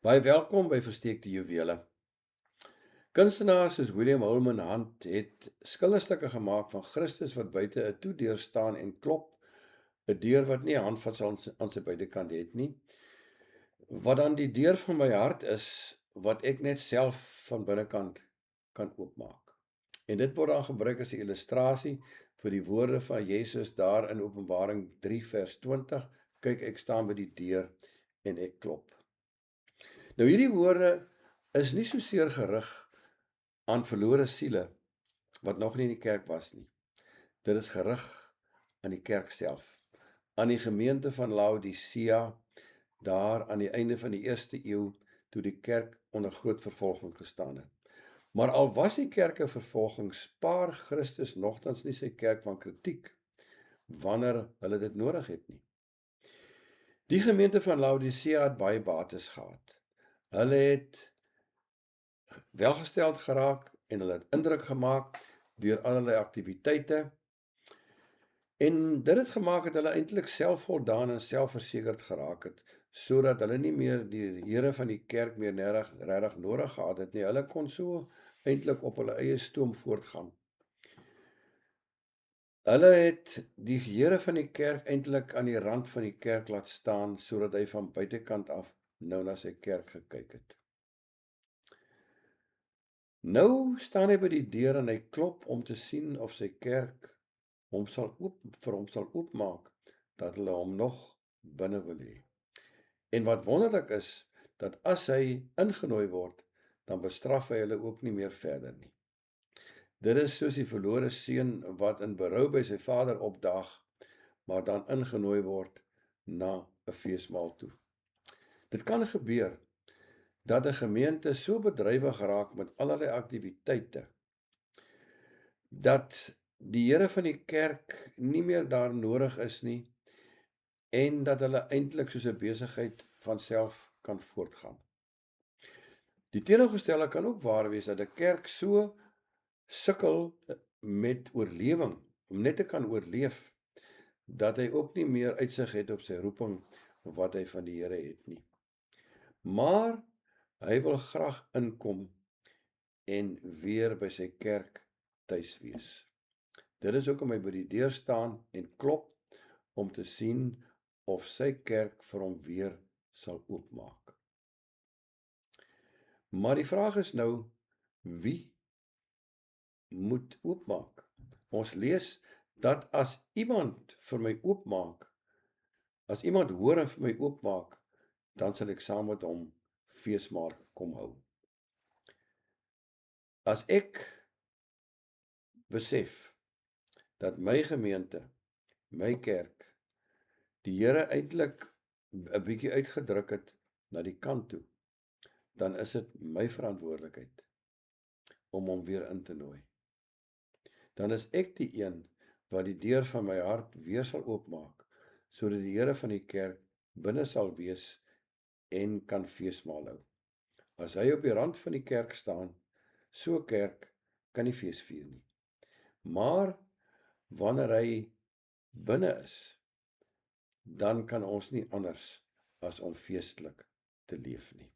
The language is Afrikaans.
Baie welkom by Versteekte Juwele. Kunstenaars soos William Holman Hunt het skilderstukke gemaak van Christus wat buite 'n toedeur staan en klop, 'n deur wat nie 'n handvat aan sy buitekant het nie, wat dan die deur van my hart is, wat ek net self van binnekant kan oopmaak. En dit word dan gebruik as 'n illustrasie vir die woorde van Jesus daar in Openbaring 3 vers 20, kyk ek staan by die deur en ek klop. Nou hierdie woorde is nie soseer gerig aan verlore siele wat nog nie in die kerk was nie. Dit is gerig aan die kerk self, aan die gemeente van Laodicea, daar aan die einde van die 1ste eeu, toe die kerk onder groot vervolging gestaan het. Maar al was die kerk 'n vervolging, spaar Christus nogtans nie sy kerk van kritiek, wanneer hulle dit nodig het nie. Die gemeente van Laodicea het baie bates gehad. Hulle het welgesteld geraak en hulle het indruk gemaak deur allerlei aktiwiteite. En dit het gemaak dat hulle eintlik selfvoldaan en selfversekerd geraak het, sodat hulle nie meer die Here van die kerk meer regtig nodig gehad het nie. Hulle kon so eintlik op hulle eie stoom voortgaan. Hulle het die Here van die kerk eintlik aan die rand van die kerk laat staan, sodat hy van buitekant af nou na sy kerk gekyk het. Nou staan hy by die deur en hy klop om te sien of sy kerk vir hom sal oopmaak, dat hulle hom nog binne wil hê. En wat wonderlik is, dat as hy ingenooi word, dan bestraf hy hulle ook nie meer verder nie. Dit is soos die verlore seun wat in berou by sy vader opdaag, maar dan ingenooi word na 'n feesmaal toe. Dit kan gebeur dat 'n gemeente so bedrywig raak met allerlei aktiwiteite, dat die Here van die kerk nie meer daar nodig is nie, en dat hulle eintlik soos 'n besigheid van self kan voortgaan. Die teenoorgestelde kan ook waar wees, dat 'n kerk so sukkel met oorlewing, om net te kan oorleef, dat hy ook nie meer uitsig het op sy roeping wat hy van die Here het nie. Maar hy wil graag inkom en weer by sy kerk tuis wees. Dit is hoekom hy by die deur staan en klop om te sien of sy kerk vir hom weer sal oopmaak. Maar die vraag is nou, wie moet oopmaak? Ons lees dat as iemand vir my oopmaak, as iemand hoor en vir my oopmaak, dan sal ek saam met hom feesmaal kom hou. As ek besef dat my gemeente, my kerk, die Here eintlik 'n bietjie uitgedruk het na die kant toe, dan is dit my verantwoordelikheid om hom weer in te nooi. Dan is ek die een wat die deur van my hart weer sal oopmaak, sodat die Here van die kerk binne sal wees en kan feesmaal hou. As hy op die rand van die kerk staan, so 'n kerk kan nie fees vier nie. Maar wanneer hy binne is, dan kan ons nie anders as om feestelik te leef nie.